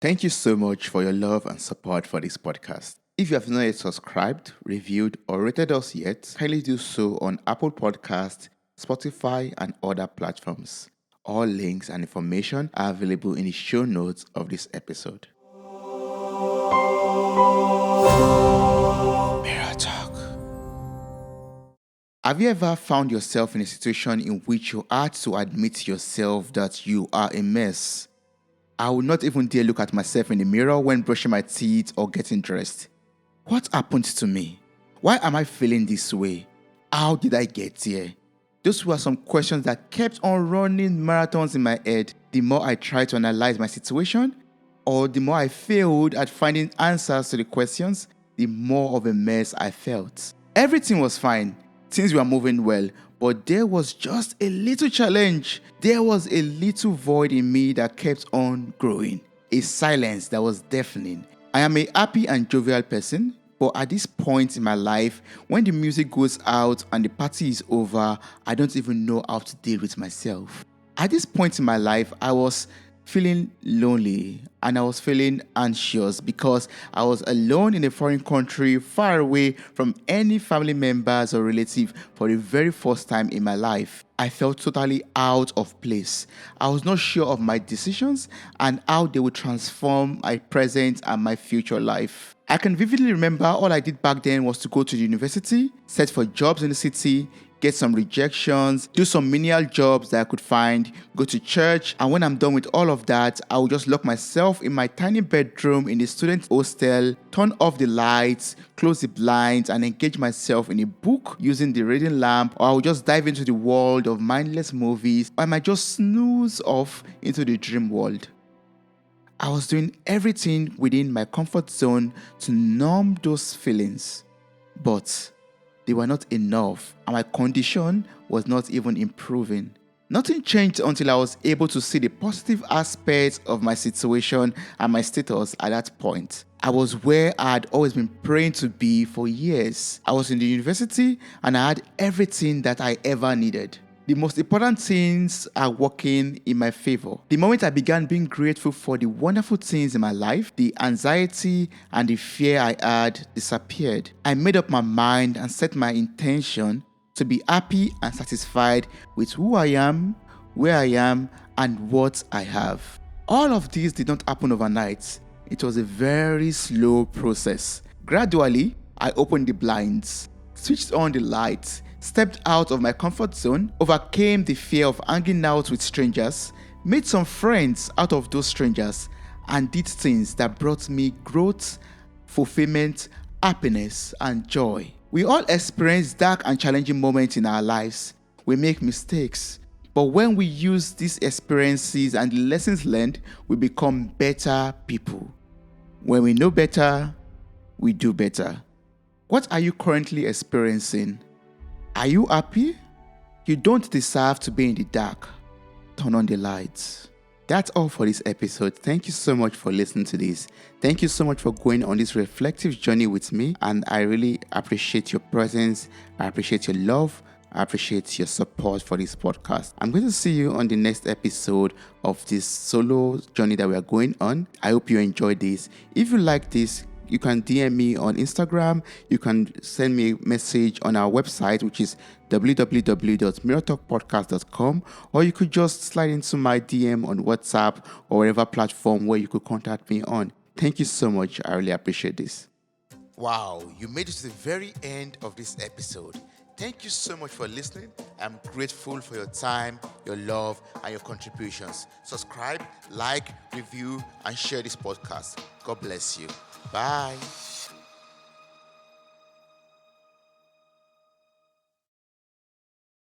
Thank you so much for your love and support for this podcast. If you have not yet subscribed, reviewed, or rated us yet, kindly do so on Apple Podcasts, Spotify, and other platforms. All links and information are available in the show notes of this episode. Mirror Talk. Have you ever found yourself in a situation in which you had to admit to yourself that you are a mess? I would not even dare look at myself in the mirror when brushing my teeth or getting dressed. What happened to me? Why am I feeling this way? How did I get here? Those were some questions that kept on running marathons in my head. The more I tried to analyze my situation, or the more I failed at finding answers to the questions, the more of a mess I felt. Everything was fine. Things were moving well, but there was just a little challenge. There was a little void in me that kept on growing. A silence that was deafening. I am a happy and jovial person, but at this point in my life, when the music goes out and the party is over, I don't even know how to deal with myself. At this point in my life, I was feeling lonely and I was feeling anxious because I was alone in a foreign country, far away from any family members or relative for the very first time in my life. I felt totally out of place. I was not sure of my decisions and how they would transform my present and my future life. I can vividly remember all I did back then was to go to the university, search for jobs in the city, get some rejections, do some menial jobs that I could find, go to church, and when I'm done with all of that, I will just lock myself in my tiny bedroom in the student hostel, turn off the lights, close the blinds, and engage myself in a book using the reading lamp, or I will just dive into the world of mindless movies, or I might just snooze off into the dream world. I was doing everything within my comfort zone to numb those feelings, but they were not enough, and my condition was not even improving. Nothing changed until I was able to see the positive aspects of my situation and my status at that point. I was where I had always been praying to be for years. I was in the university and I had everything that I ever needed. The most important things are working in my favor. The moment I began being grateful for the wonderful things in my life, the anxiety and the fear I had disappeared. I made up my mind and set my intention to be happy and satisfied with who I am, where I am, and what I have. All of this did not happen overnight. It was a very slow process. Gradually, I opened the blinds, switched on the lights, stepped out of my comfort zone, overcame the fear of hanging out with strangers, made some friends out of those strangers, and did things that brought me growth, fulfillment, happiness, and joy. We all experience dark and challenging moments in our lives. We make mistakes. But when we use these experiences and the lessons learned, we become better people. When we know better, we do better. What are you currently experiencing? Are you happy? You don't deserve to be in the dark. Turn on the lights. That's all for this episode. Thank you so much for listening to this. Thank you so much for going on this reflective journey with me. And I really appreciate your presence. I appreciate your love. I appreciate your support for this podcast. I'm going to see you on the next episode of this solo journey that we are going on. I hope you enjoyed this. If you like this, you can DM me on Instagram. You can send me a message on our website, which is www.mirrortalkpodcast.com, or you could just slide into my DM on WhatsApp or whatever platform where you could contact me on. Thank you so much. I really appreciate this. Wow, you made it to the very end of this episode. Thank you so much for listening. I'm grateful for your time, your love, and your contributions. Subscribe, like, review, and share this podcast. God bless you. Bye.